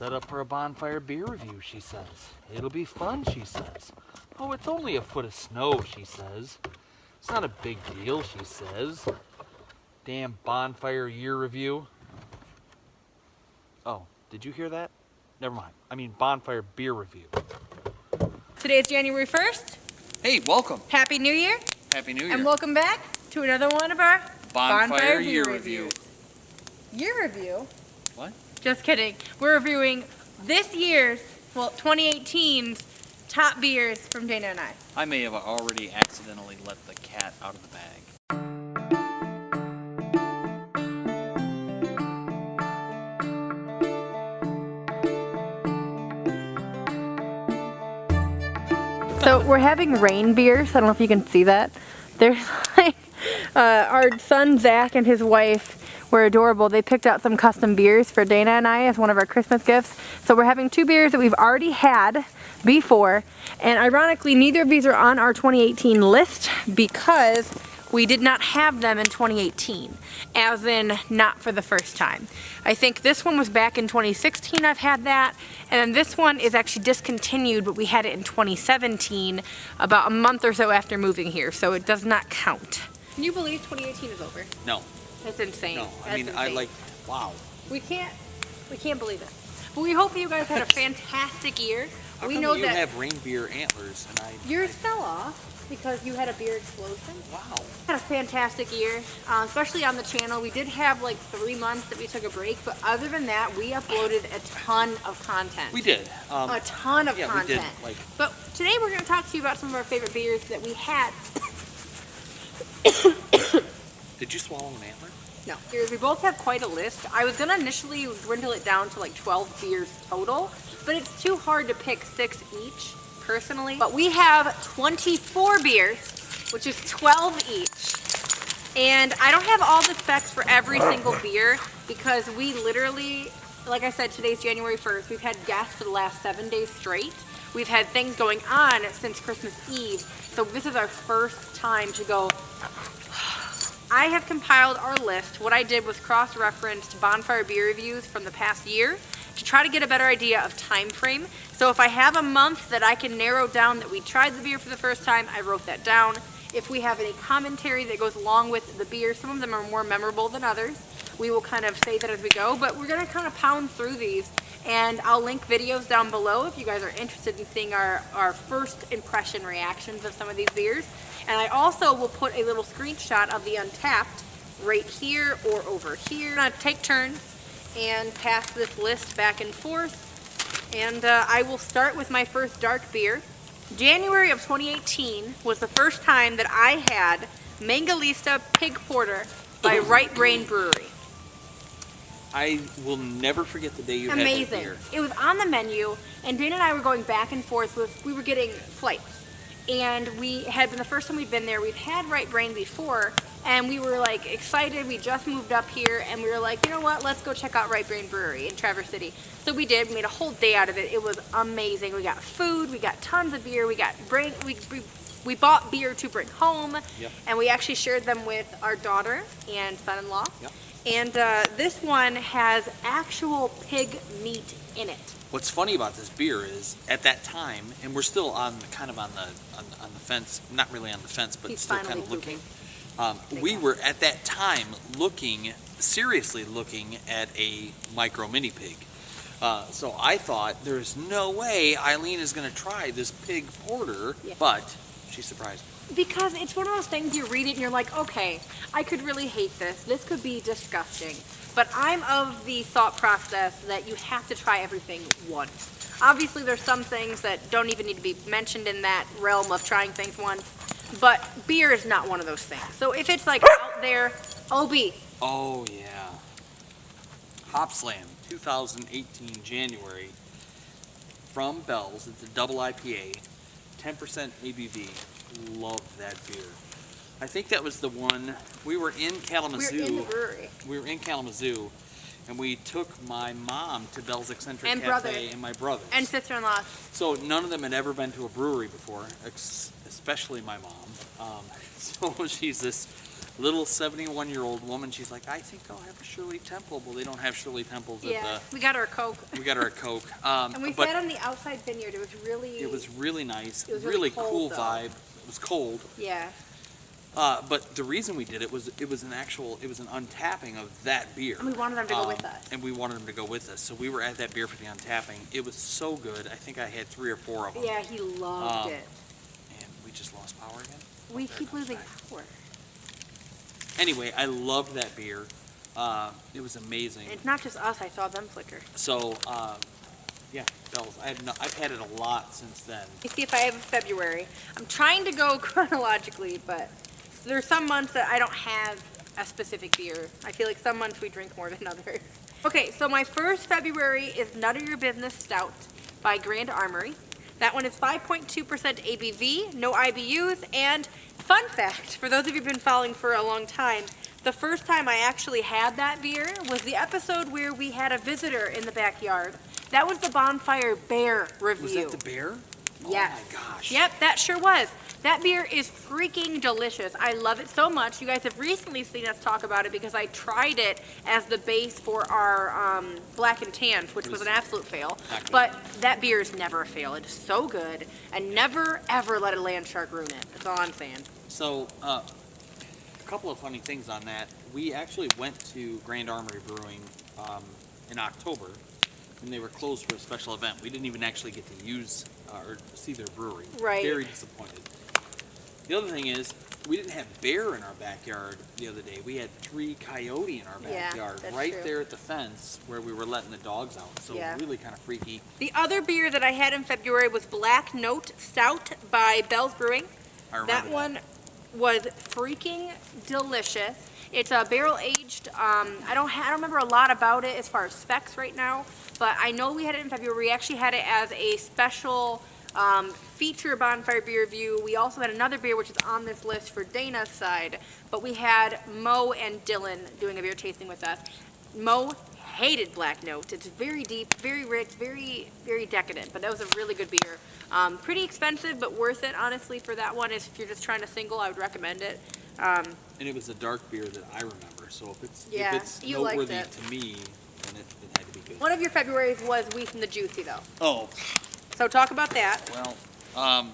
set up for a bonfire beer review, she says. It'll be fun, she says. Oh, it's only a foot of snow, she says. It's not a big deal, she says. Damn bonfire year review. Oh, did you hear that? Never mind. I mean bonfire beer review. Today is January 1st. Hey, welcome. Happy New Year. Happy New Year. And welcome back to another one of our Bonfire year review. Year review? What? Just kidding. We're reviewing this year's, well, 2018's top beers from Dana and I. I may have already accidentally let the cat out of the bag. So we're having rain beers. I don't know if you can see that. There's like, our son Zach and his wife were adorable. They picked out some custom beers for Dana and I as one of our Christmas gifts. So we're having two beers that we've already had before. And ironically, neither of these are on our 2018 list because we did not have them in 2018, as in not for the first time. I think this one was back in 2016, I've had that, and then this one is actually discontinued, but we had it in 2017, about a month or so after moving here, so it does not count. Can you believe 2018 is over? No. That's insane. No, I That's mean, insane. wow. We can't believe it. But we hope you guys had a fantastic year. How we come know you that have reindeer antlers and yours fell off because you had a beer explosion. Wow. Had a fantastic year, especially on the channel. We did have like 3 months that we took a break, but other than that, we uploaded a ton of content. We did. A ton of content. We did, like... But today we're going to talk to you about some of our favorite beers that we had. Did you swallow an antler? No. We both have quite a list. I was going to initially dwindle it down to like 12 beers total, but it's too hard to pick 6 each, personally. But we have 24 beers, which is 12 each. And I don't have all the specs for every single beer because we literally, like I said, today's January 1st. We've had guests for the last 7 days straight. We've had things going on since Christmas Eve. So this is our first time to go. I have compiled our list. What I did was cross-referenced bonfire beer reviews from the past year to try to get a better idea of time frame. So if I have a month that I can narrow down that we tried the beer for the first time, I wrote that down. If we have any commentary that goes along with the beer, some of them are more memorable than others. We will kind of say that as we go, but we're gonna kind of pound through these, and I'll link videos down below if you guys are interested in seeing our first impression reactions of some of these beers. And I also will put a little screenshot of the Untapped right here or over here. I'm gonna take turns and pass this list back and forth. And I will start with my first dark beer. January of 2018 was the first time that I had Mangalista Pig Porter by Right Brain Brewery. I will never forget the day you had Amazing. that beer. It was on the menu, and Dana and I were going back and forth with, we were getting flights. And we had been the first time we'd been there, we'd had Right Brain before, and we were like excited. We just moved up here, and we were like, you know what, let's go check out Right Brain Brewery in Traverse City. So we did. We made a whole day out of it. It was amazing. We got food, we got tons of beer, we bought beer to bring home, Yep. and we actually shared them with our daughter and son-in-law. Yep. And this one has actual pig meat in it. What's funny about this beer is, at that time, and we're still on kind of on the fence, not really on the fence, but He's still finally kind of looking. pooping. We were at that time seriously looking at a micro mini pig. So I thought there's no way Eileen is going to try this pig porter, Yeah. but she surprised me. Because it's one of those things you read it and you're like, okay, I could really hate this. This could be disgusting. But I'm of the thought process that you have to try everything once. Obviously, there's some things that don't even need to be mentioned in that realm of trying things once. But beer is not one of those things. So if it's like out there, OB. Oh, yeah. Hop Slam, 2018 January, from Bell's. It's a double IPA, 10% ABV. Love that beer. I think that was the one, we were in Kalamazoo. We were in the brewery. We were in Kalamazoo, and we took my mom to Bell's Eccentric And Cafe brother. and my brother. And sister-in-law. So none of them had ever been to a brewery before, especially my mom. So she's this little 71-year-old woman. She's like, I think I'll have a Shirley Temple. Well, they don't have Shirley Temples Yeah, we got her a Coke. We got her a Coke. And we but sat on the outside vineyard. It was really nice. It was really cold, cool though. vibe. It was cold. Yeah. But the reason we did it was it was an untapping of that beer. And we wanted them to go with us. And we wanted them to go with us. So we were at that beer for the untapping. It was so good. I think I had 3 or 4 of them. Yeah, he loved it. And we just lost power again. We There it keep comes losing back. power. Anyway, I loved that beer. It was amazing. And it's not just us. I saw them flicker. So, yeah, Bell's. I've had it a lot since then. Let me see if I have a February. I'm trying to go chronologically, but there's some months that I don't have a specific beer. I feel like some months we drink more than others. Okay, so my first February is None of Your Business Stout by Grand Armory. That one is 5.2% ABV, no IBUs, and fun fact, for those of you who've been following for a long time, the first time I actually had that beer was the episode where we had a visitor in the backyard. That was the Bonfire YEAR review. Was that the beer? Yes. Oh my gosh. Yep, that sure was. That beer is freaking delicious. I love it so much. You guys have recently seen us talk about it because I tried it as the base for our Black and Tans, which was an absolute fail. But that beer is never a fail. It is so good. And never, ever let a land shark ruin it. That's all I'm saying. So, a couple of funny things on that. We actually went to Grand Armory Brewing in October, and they were closed for a special event. We didn't even actually get to use or see their brewery. Right. Very disappointed. The other thing is, we didn't have bear in our backyard the other day. We had 3 coyote in our backyard, that's right true. there at the fence where we were letting the dogs out. So Yeah. really kind of freaky. The other beer that I had in February was Black Note Stout by Bell's Brewing. I remember That one was freaking delicious. It's a barrel aged. I don't remember a lot about it as far as specs right now, but I know we had it in February. We actually had it as a special feature Bonfire beer review. We also had another beer which is on this list for Dana's side, but we had Mo and Dylan doing a beer tasting with us. Mo hated Black Note. It's very deep, very rich, very, very decadent, but that was a really good beer. Pretty expensive, but worth it, honestly, for that one. If you're just trying to single, I would recommend it. And it was a dark beer that I remember. So if it's you liked noteworthy it. to me, then it had to be good. One of your Februarys was Wheat from the Juicy, though. Oh, So talk about that. well,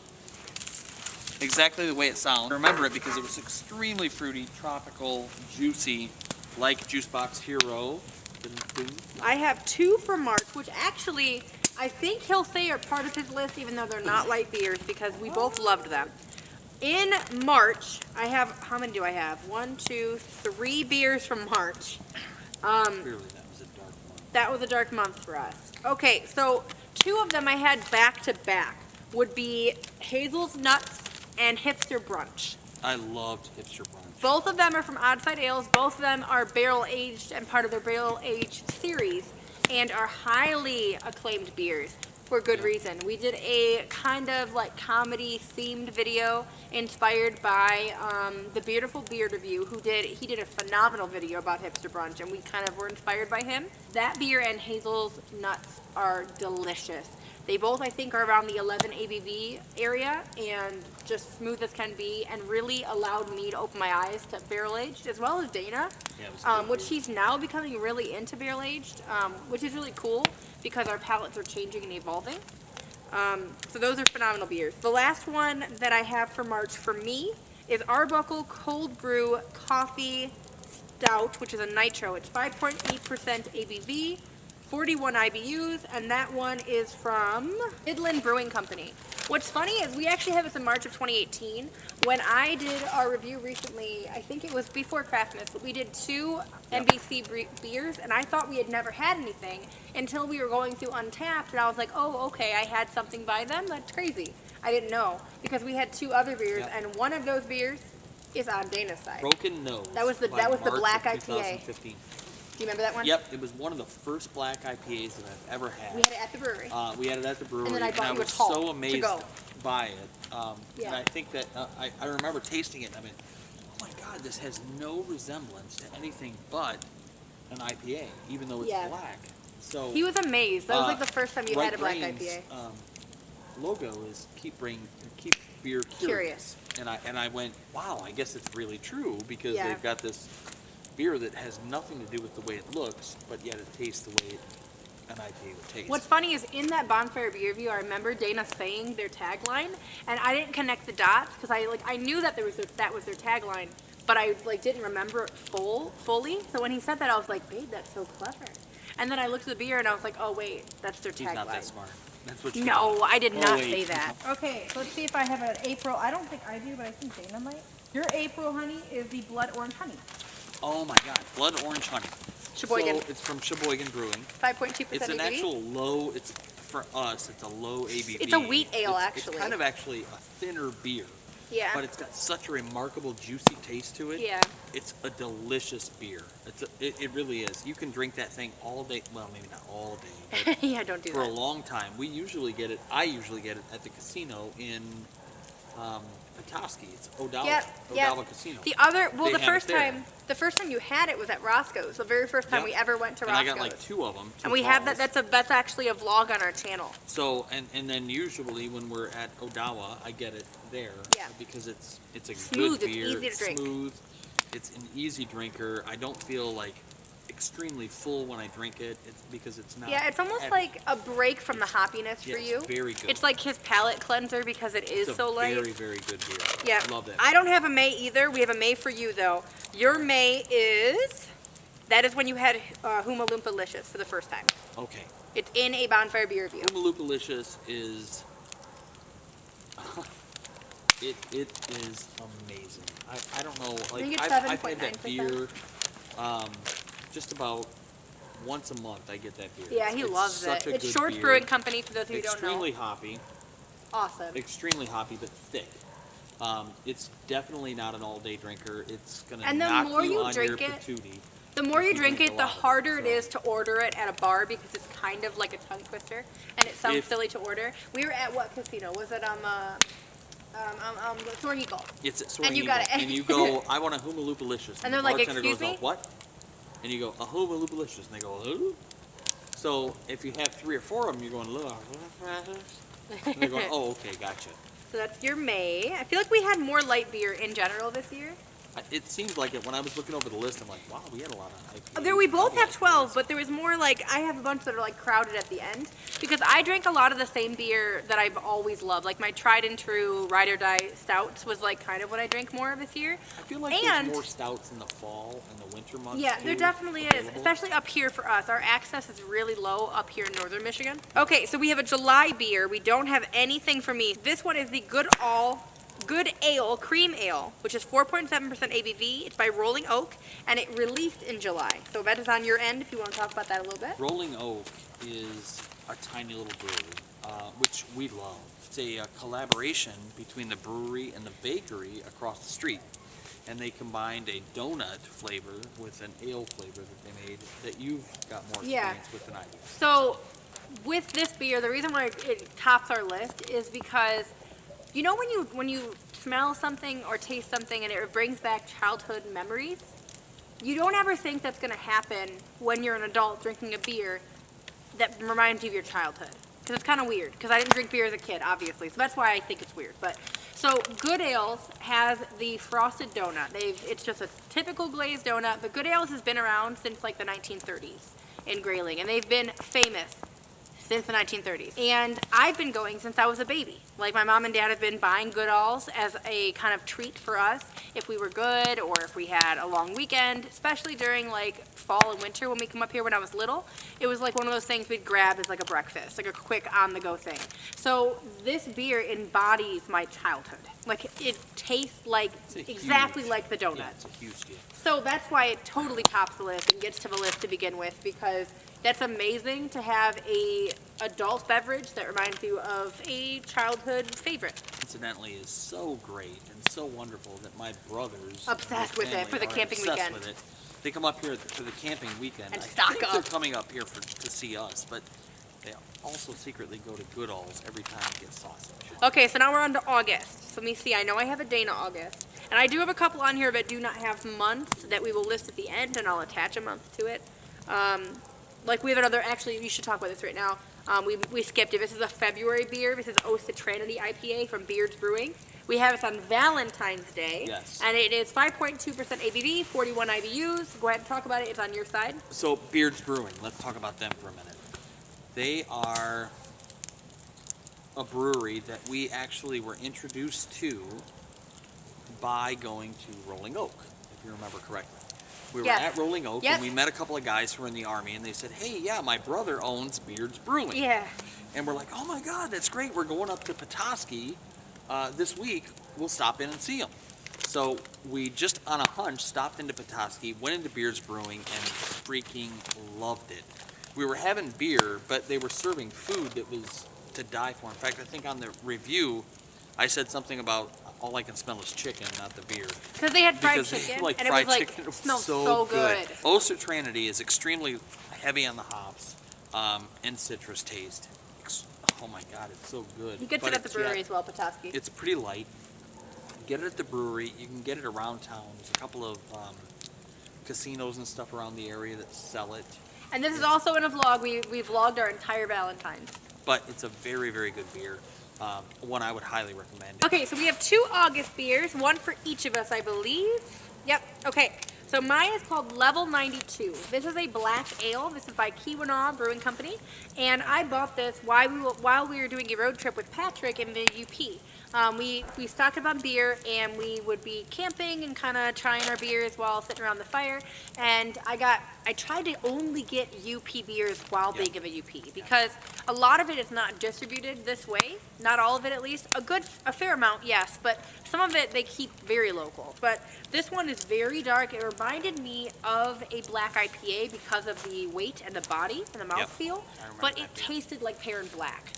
exactly the way it sounds. I remember it because it was extremely fruity, tropical, juicy, like Juice Box Hero. I have 2 from March, which actually I think he'll say are part of his list, even though they're not light beers, because we both loved them. In March, I have, how many do I have? 1, 2, 3 beers from March. Clearly that was a dark one. That was a dark month for us. Okay, so 2 of them I had back to back would be Hazel's Nuts and Hipster Brunch. I loved Hipster Brunch. Both of them are from Oddside Ales. Both of them are barrel aged and part of their barrel aged series and are highly acclaimed beers for good reason. We did a kind of like comedy themed video inspired by the Beautiful Beard Review, he did a phenomenal video about Hipster Brunch, and we kind of were inspired by him. That beer and Hazel's Nuts are delicious. They both, I think, are around the 11 ABV area and just smooth as can be, and really allowed me to open my eyes to barrel aged, as well as Dana, Yeah, it was good. which he's now becoming really into barrel aged, which is really cool because our palates are changing and evolving. So those are phenomenal beers. The last one that I have for March for me is Arbuckle Cold Brew Coffee Stout, which is a nitro. It's 5.8% ABV. 41 IBUs, and that one is from Midland Brewing Company. What's funny is we actually had this in March of 2018. When I did our review recently, I think it was before Craftmas, but we did 2 NBC beers, and I thought we had never had anything until we were going through Untapped, and I was like, oh, okay, I had something by them? That's crazy. I didn't know, because we had 2 other beers, and one of those beers is on Dana's side. Broken Nose. That was the by black March of IPA. 2015. Do you remember that one? Yep, it was one of the first black IPAs that I've ever had. We had it at the brewery. We had it at the brewery, And then I bought you a was tall so to amazed go. by it. Yeah. And I think that I remember tasting it. And I mean, oh my God, this has no resemblance to anything but an IPA, even though it's Yeah. black. So He was amazed. That was like the first time you Right had a black Brains, IPA. Logo is keep beer Curious. And I went, wow, I guess it's really true, because Yeah. they've got this beer that has nothing to do with the way it looks, but yet it tastes the way an IPA would taste. What's funny is in that Bonfire Beer Review, I remember Dana saying their tagline, and I didn't connect the dots because I knew that that was their tagline, but I didn't remember it fully. So when he said that, I was like, babe, that's so clever. And then I looked at the beer and I was like, oh wait, that's their tagline. He's not that smart. That's what you No, thought. I did Oh, not wait. say that. Okay, so let's see if I have an April. I don't think I do, but I think Dana might. Your April honey is the blood orange honey. Oh my God, blood orange honey. Sheboygan. So it's from Sheboygan Brewing. 5.2% It's an ABV. actual low. It's for us. It's a low ABV. It's a wheat ale, actually. It's kind of actually a thinner beer. Yeah. But it's got such a remarkable juicy taste to it. Yeah. It's a delicious beer. It really is. You can drink that thing all day. Well, maybe not all day, but Yeah, don't do for a that. long time. I usually get it at the casino in Petoskey. It's Odawa. Yep, yep. Odawa Casino. The other, They the have first it there. time, you had it was at Roscoe's. The very first time Yep. we ever went to And Roscoe's. I got like 2 of them. And we have that. That's actually a vlog on our channel. So and then usually when we're at Odawa, I get it there. Yeah. Because it's a Smooth, good it's beer. easy to It's drink. smooth. It's an easy drinker. I don't feel like extremely full when I drink it. It's because it's not. Yeah, it's almost heavy. like a break from the hoppiness Yeah, for it's you. very good. It's like his palate cleanser because it is It's so a light. very, very good beer. Yeah. I love that. I don't have a May either. We have a May for you though. Your May that is when you had Hooma Loompa Licious for the first time. Okay. It's in a Bonfire Beer Review. Oomaloopalicious is it is amazing. I don't know, like think it's I've had that 7.9%. beer just about once a month. I get that beer. Yeah, he It's loves such it. a It's good Shorts beer. Brewing Company for those of you who don't know. Extremely hoppy. Awesome. Extremely hoppy, but thick. It's definitely not an all-day drinker. It's gonna And the knock more you you on drink your it, patootie. The more you if drink drink it, a the lot of it, harder it so. is to order it at a bar because it's kind of like a tongue twister, and it sounds If- silly to order. We were at what casino? Was it Soaring Eagle? It's at Soaring And you Eagle, got it. and you go, I want a Hoomaloopalicious. And they're the like, bartender "Excuse goes, me?" "A what?" And you go, a Hoomaloopalicious. And they go, who? So if you have 3 or 4 of them, you're going, "Look." And they're going, oh, okay, gotcha. So that's your May. I feel like we had more light beer in general this year. It seems like it. When I was looking over the list, I'm like, wow, we had a lot of IPAs. There, we both Double have IPAs. 12, but there was more like, I have a bunch that are like crowded at the end because I drank a lot of the same beer that I've always loved. Like my tried and true Ride or Die stouts was like kind of what I drank more of this year. I feel like And- there's more stouts in the fall and the winter months. Yeah, there too, definitely is, available. especially up here for us. Our access is really low up here in northern Michigan. Okay, so we have a July beer. We don't have anything for me. This one is the Good Ale Cream Ale, which is 4.7% ABV. It's by Rolling Oak, and it released in July. So that is on your end if you want to talk about that a little bit. Rolling Oak is a tiny little brewery, which we love. It's a collaboration between the brewery and the bakery across the street. And they combined a donut flavor with an ale flavor that they made that you've got more Yeah. experience with than I do. So with this beer, the reason why it tops our list is because you know when you smell something or taste something and it brings back childhood memories, you don't ever think that's going to happen when you're an adult drinking a beer that reminds you of your childhood. Because it's kind of weird. Because I didn't drink beer as a kid, obviously. So that's why I think it's weird. But so Good Ales has the frosted donut. It's just a typical glazed donut. But Good Ales has been around since like the 1930s in Grayling, and they've been famous since the 1930s. And I've been going since I was a baby. Like my mom and dad have been buying Goodalls as a kind of treat for us if we were good or if we had a long weekend, especially during like fall and winter when we come up here when I was little. It was like one of those things we'd grab as like a breakfast, like a quick on the go thing. So this beer embodies my childhood. Like it tastes like It's a exactly huge- like the donut. Yeah, it's a huge deal. So that's why it totally tops the list and gets to the list to begin with, because that's amazing to have a adult beverage that reminds you of a childhood favorite. Incidentally, is so great and so wonderful that my brothers Obsessed and with their it for the family are camping obsessed weekend. with it. They come up here for the camping weekend. And I stock think up. they're coming up here to see us, but they also secretly go to Goodall's every time to get sausage. Okay, so now we're on to August. So let me see, I know I have a Dana August. And I do have a couple on here that do not have months that we will list at the end, and I'll attach a month to it. Like we have another, actually you should talk about this right now. We skipped it. This is a February beer. This is O Citranity IPA from Beards Brewing. We have it on Valentine's Day. Yes. And it is 5.2% ABV, 41 IBUs. Go ahead and talk about it. It's on your side. So Beards Brewing, let's talk about them for a minute. They are a brewery that we actually were introduced to by going to Rolling Oak, if you remember correctly. We were Yes. at Rolling Oak Yes. and we met a couple of guys who were in the Army and they said, hey, yeah, my brother owns Beards Brewing. Yeah. And we're like, oh my God, that's great. We're going up to Petoskey this week. We'll stop in and see them. So we just on a hunch stopped into Petoskey, went into Beards Brewing, and freaking loved it. We were having beer, but they were serving food that was to die for. In fact, I think on the review, I said something about all I can smell is chicken, not the beer. Because they had fried Because chicken. they like and fried it was like, chicken. It was smelled so good. O Citranity is extremely heavy on the hops and citrus taste. Oh my God, it's so good. You get But it at the it's brewery as well, Petoskey. It's pretty light. Get it at the brewery. You can get it around town. There's a couple of casinos and stuff around the area that sell it. And this is also in a vlog. We vlogged our entire Valentine's. But it's a very, very good beer. One I would highly recommend. Okay, so we have 2 August beers, one for each of us, I believe. Yep, okay. So mine is called Level 92. This is a black ale. This is by Keweenaw Brewing Company. And I bought this while we were doing a road trip with Patrick in the UP. We stocked up on beer and we would be camping and kind of trying our beers while sitting around the fire. And I tried to only get UP beers while being of a UP because a lot of it is not distributed this way. Not all of it, at least. A fair amount, yes, but some of it they keep very local. But this one is very dark. It reminded me of a black IPA because of the weight and the body and the mouthfeel, but it tasted like Pear and Black.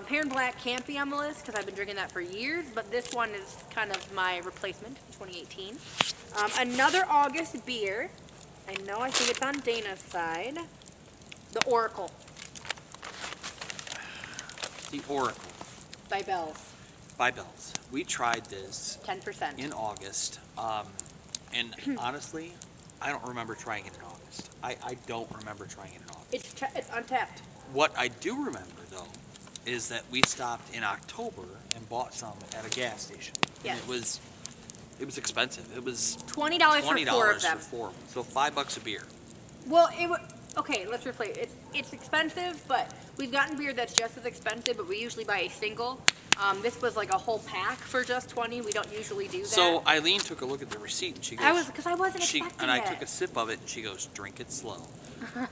Pear and Black can't be on the list because I've been drinking that for years, but this one is kind of my replacement in 2018. Another August beer. I think it's on Dana's side. The Oracle The Oracle by Bell's. by Bell's. We tried this 10%. in August. And honestly, I don't remember trying it in August. I don't remember trying it in August. It's untapped. What I do remember, though, is that we stopped in October and bought some at a gas station. Yes. And it was expensive. It was $20 $20 for 4 of them. for 4 of them. So $5 a beer. Well, okay, let's replace it. It's expensive, but we've gotten beer that's just as expensive, but we usually buy a single. This was like a whole pack for just 20. We don't usually do that. So Eileen took a look at the receipt and she goes, I wasn't expecting I it. took a sip of it and she goes, drink it slow.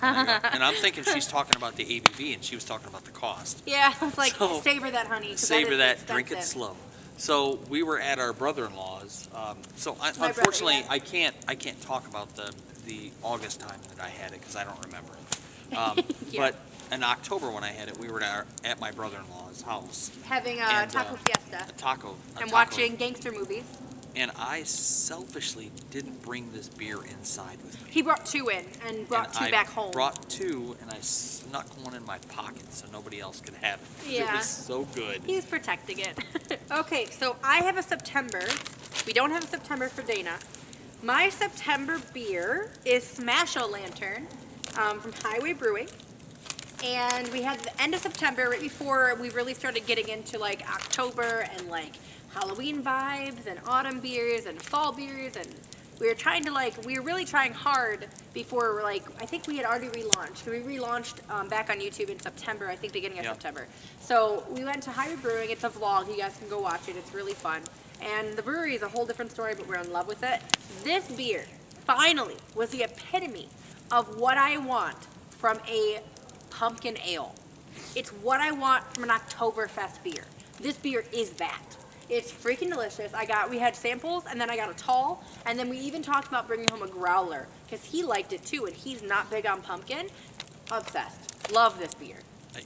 And I'm thinking she's talking about the ABV and she was talking about the cost. Yeah, I was like, So, savor that, honey. 'cause Savor that, is that, drink it expensive. slow. So we were at our brother-in-law's. My Unfortunately, brother, yeah. I can't talk about the August time that I had it because I don't remember it. Yeah. But in October when I had it, we were at my brother-in-law's house. Having a And, taco fiesta A taco. and watching gangster movies. And I selfishly didn't bring this beer inside with me. He brought 2 in and brought 2 back home. I brought 2 and I snuck one in my pocket so nobody else could have it. It Yeah. was so good. He's protecting it. Okay, so I have a September. We don't have a September for Dana. My September beer is Smash-O-Lantern from Highway Brewing. And we had the end of September, right before we really started getting into like October and like Halloween vibes and autumn beers and fall beers, and we were really trying hard before, like, I think we had already relaunched. We relaunched back on YouTube in September, I think beginning of September. So we went to Highway Brewing. It's a vlog. You guys can go watch it. It's really fun. And the brewery is a whole different story, but we're in love with it. This beer, finally, was the epitome of what I want from a pumpkin ale. It's what I want from an Oktoberfest beer. This beer is that. It's freaking delicious. We had samples, and then I got a tall, and then we even talked about bringing home a growler because he liked it too, and he's not big on pumpkin. Obsessed. Love this beer.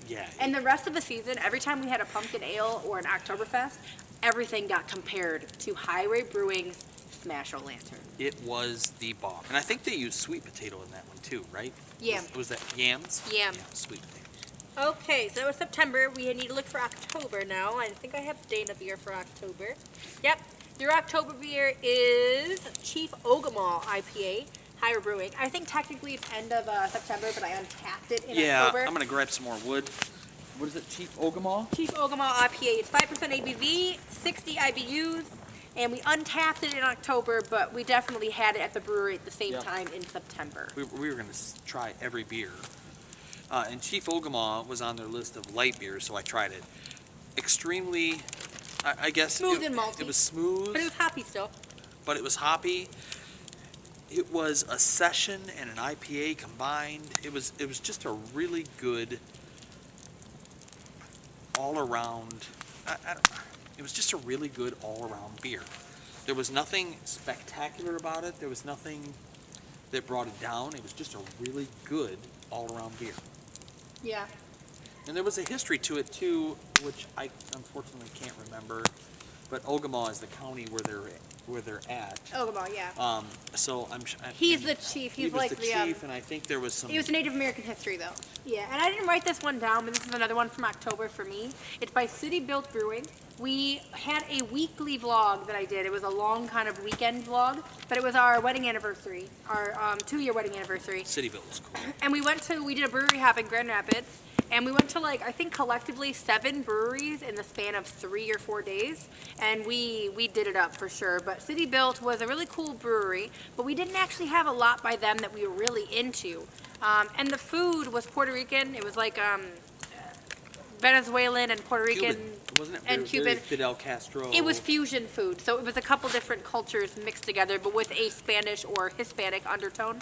Yeah. And the rest of the season, every time we had a pumpkin ale or an Oktoberfest, everything got compared to Highway Brewing's Smash-O-Lantern. It was the bomb. And I think they used sweet potato in that one too, right? Yam. Was that yams? Yam. Yeah, sweet potato. Okay, so it was September. We need to look for October now. I think I have Dana beer for October. Yep, your October beer is Chief Ogamaw IPA, Highway Brewing. I think technically it's end of September, but I untapped it in October. I'm going to grab some more wood. what is it? Chief Ogama? Chief Ogama IPA. It's 5% ABV, 60 IBUs, and we untapped it in October, but we definitely had it at the brewery at the same time in September. We were going to try every beer. And Chief Ogama was on their list of light beers, so I tried it. Extremely, I guess. Smooth and malty. It was smooth. But it was hoppy still. But it was hoppy. It was a session and an IPA combined. It was just a really good all-around. It was just a really good all-around beer. There was nothing spectacular about it. There was nothing that brought it down. It was just a really good all-around beer. Yeah. And there was a history to it too, which I unfortunately can't remember. But Ogama is the county where they're at. Ogama, yeah. So He's the chief. He He's was like the chief, and I think there was some. It was Native American history, though. Yeah, and I didn't write this one down, but this is another one from October for me. It's by City Built Brewing. We had a weekly vlog that I did. It was a long kind of weekend vlog, but it was our wedding anniversary, our 2-year wedding anniversary. City Built was cool. And we did a brewery hop in Grand Rapids, and we went to like, I think collectively 7 breweries in the span of 3 or 4 days, and we did it up for sure. But City Built was a really cool brewery, but we didn't actually have a lot by them that we were really into. And the food was Puerto Rican. It was like Venezuelan and Puerto Rican. Cuban. Wasn't it? And Cuban. Fidel Castro. It was fusion food, so it was a couple different cultures mixed together, but with a Spanish or Hispanic undertone.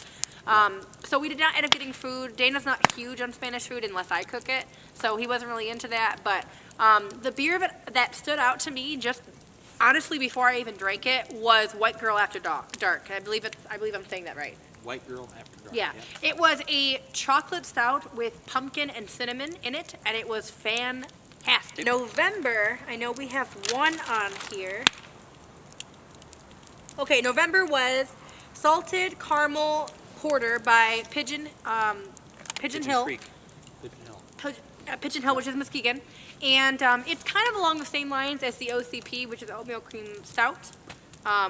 So we did not end up getting food. Dana's not huge on Spanish food unless I cook it, so he wasn't really into that. But the beer that stood out to me, just honestly before I even drank it, was White Girl After Dark. I believe I'm saying that right. White Girl After Dark. Yeah. It was a chocolate stout with pumpkin and cinnamon in it, and it was fantastic. November, I know we have one on here. Okay, November was Salted Caramel Porter by Pigeon Hill. Creek. Pigeon Hill. Pigeon Hill, which is Muskegon. And it's kind of along the same lines as the OCP, which is Oatmeal Cream Stout,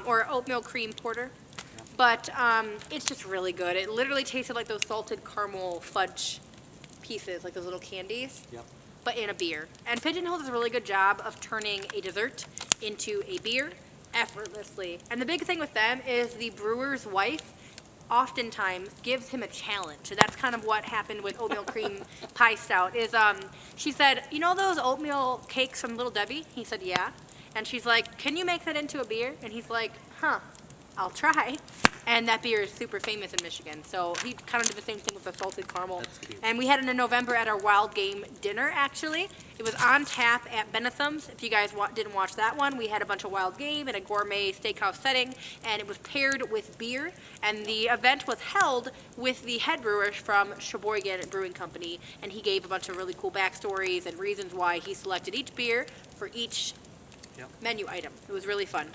or Oatmeal Cream Porter. But it's just really good. It literally tasted like those salted caramel fudge pieces, like those little candies, Yep. but in a beer. And Pigeon Hill does a really good job of turning a dessert into a beer effortlessly. And the big thing with them is the brewer's wife oftentimes gives him a challenge. So that's kind of what happened with Oatmeal Cream Pie Stout. Is she said, you know those oatmeal cakes from Little Debbie? He said, yeah. And she's like, can you make that into a beer? And he's like, huh, I'll try. And that beer is super famous in Michigan. So he kind of did the same thing with the salted caramel. That's cute. And we had it in November at our Wild Game dinner, actually. It was on tap at Benetham's. If you guys didn't watch that one, we had a bunch of wild game in a gourmet steakhouse setting, and it was paired with beer. And the event was held with the head brewer from Sheboygan Brewing Company, and he gave a bunch of really cool backstories and reasons why he selected each beer for each menu item. It was really fun.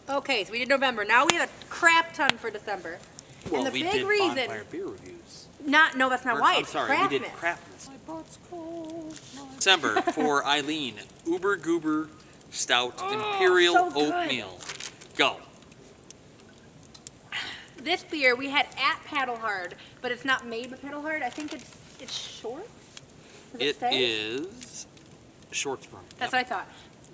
Okay, so we did November. Now we have a crap ton for December. Well, and the we big did reason, Bonfire beer reviews. no, that's not why. I'm It's sorry, we did Craftmas. Craftmas. My butt's cold. December for Eileen, Uber Goober Stout Imperial so good. Oatmeal. Go. This beer we had at Paddle Hard, but it's not made by Paddle Hard. I think it's Shorts. Does It say? is short sprung. That's what I thought.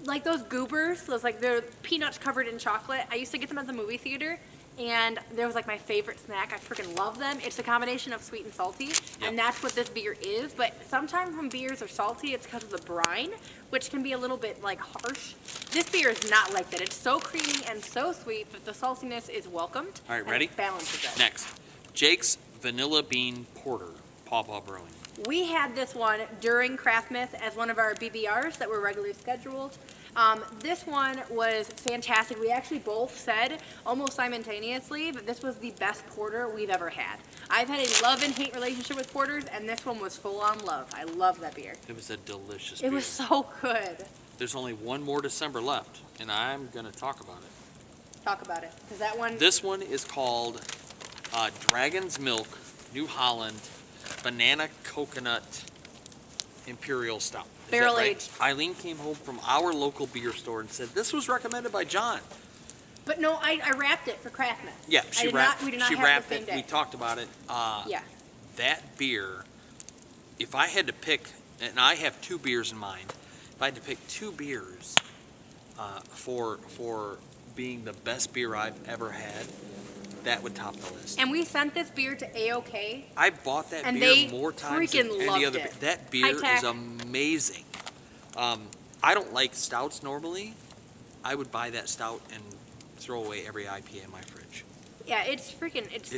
Like those goobers, those like they're peanuts covered in chocolate. I used to get them at the movie theater, and there was like my favorite snack. I freaking love them. It's a combination of sweet and salty, and that's what this beer is. But sometimes when beers are salty, it's because of the brine, which can be a little bit like harsh. This beer is not like that. It's so creamy and so sweet, but the saltiness is welcomed. All right, and ready? it balances it. Next, Jake's Vanilla Bean Porter, Paw Paw Brewing. We had this one during Craftmas as one of our BBRs that were regularly scheduled. This one was fantastic. We actually both said almost simultaneously, but this was the best porter we've ever had. I've had a love and hate relationship with porters, and this one was full on love. I love that beer. It was a delicious beer. It was so good. There's only one more December left, and I'm going to talk about it. Talk about it. Because that one, This one is called Dragon's Milk, New Holland, Banana Coconut Imperial Stout. Is that Barrel right? aged. Eileen came home from our local beer store and said, this was recommended by John. but no, I wrapped it for Craftmas. Yeah, we did not she have wrapped the same it. day. We talked about it. Yeah. That beer, if I had to pick and I have 2 beers in mind. If I had to pick 2 beers for being the best beer I've ever had, that would top the list. And we sent this beer to AOK. I bought that And beer they more times than freaking any loved other it. beer. That beer High is tech. amazing. I don't like stouts normally. I would buy that stout and throw away every IPA in my fridge. Yeah, it's so good. It's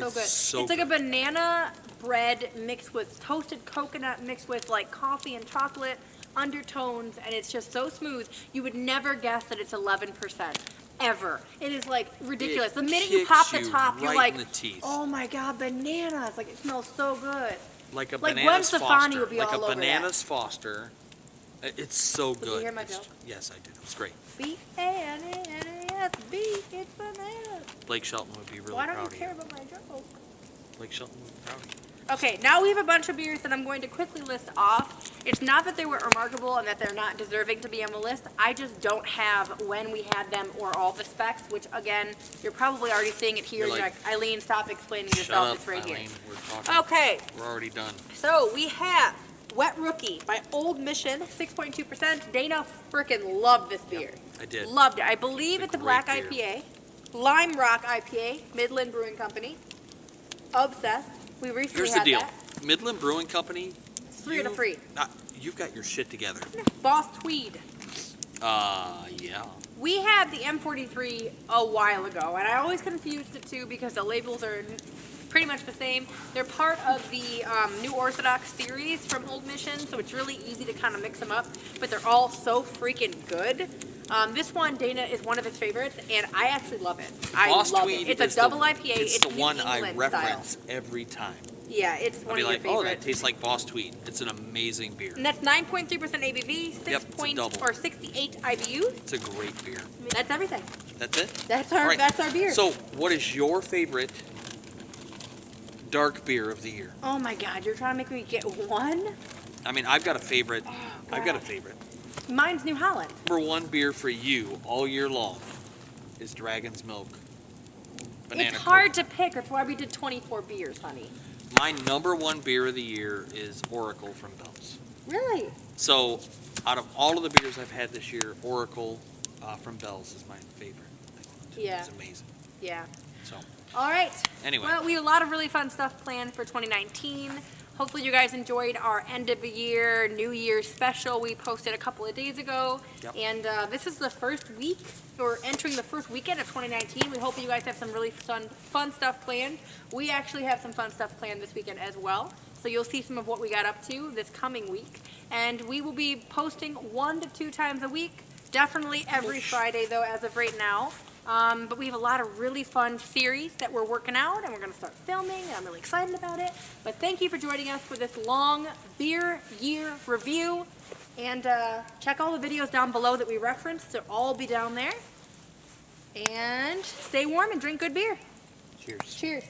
It's like a banana bread mixed with toasted coconut mixed with like coffee and chocolate undertones, and it's just so smooth. You would never guess that it's 11%. Ever. It is like ridiculous. It The minute you kicks pop the you top, you're right like, in the teeth. oh my god, bananas! Like it smells so good. Like a Like Gwen bananas Stefani Foster. would be Like all a over bananas Foster. It's so Did good. you hear my It's- joke? Yes, I did. It was great. B-A-N-A-N-A-S-B, it's bananas. Blake Shelton would be really Why don't proud you of care you. about my joke? Blake Shelton would be proud of you. Okay, now we have a bunch of beers that I'm going to quickly list off. It's not that they were remarkable and that they're not deserving to be on the list. I just don't have when we had them or all the specs, which again, you're probably already seeing it here. You're You're like, like, Eileen, stop explaining Shut yourself. up, It's right Eileen. here. We're talking. Okay, We're already done. so we have Wet Rookie by Old Mission, 6.2%. Dana frickin' loved this beer. I did. Loved it. I believe It's it's a a black great beer. IPA. Lime Rock IPA, Midland Brewing Company. Obsessed. We recently Here's the had deal. that. Midland Brewing Company. It's 3 out of 3. You've got your shit together. Boss Tweed. Yeah. We had the M43 a while ago, and I always confused the two because the labels are pretty much the same. They're part of the New Orthodox series from Old Mission, so it's really easy to kind of mix them up, but they're all so freaking good. This one, Dana, is one of his favorites, and I actually love it. I Boss love Tweed it. It's is a double the, IPA. It's the New one I England reference style. every time. Yeah, it's I'll one be of like, your oh, that favorites. tastes like Boss Tweed. It's an amazing beer. And that's 9.3% ABV, 6 Yep, it's a points double. or 68 IBU. It's a great beer. That's everything. That's it? That's All our right. that's our beer. So, what is your favorite dark beer of the year? Oh my God, you're trying to make me get one? I mean, I've got a favorite. Oh, I've got a God. favorite. Mine's New Holland. Number 1 beer for you all year long is Dragon's Milk. Banana It's hard Coke. to pick. That's why we did 24 beers, honey. My number 1 beer of the year is Oracle from Bell's. Really? So, out of all of the beers I've had this year, Oracle from Bell's is my favorite. Yeah. It's amazing. Yeah. So, All right. Anyway. Well, we have a lot of really fun stuff planned for 2019. Hopefully you guys enjoyed our end of the year, New Year's special we posted a couple of days ago. Yep. And this is the first week, or entering the first weekend of 2019. We hope you guys have some really fun stuff planned. We actually have some fun stuff planned this weekend as well. So you'll see some of what we got up to this coming week. And we will be posting 1 to 2 times a week. Definitely every Friday though, as of right now. But we have a lot of really fun series that we're working out, and we're going to start filming, and I'm really excited about it. But thank you for joining us for this long beer year review. And check all the videos down below that we referenced. They'll all be down there. And stay warm and drink good beer. cheers. Cheers.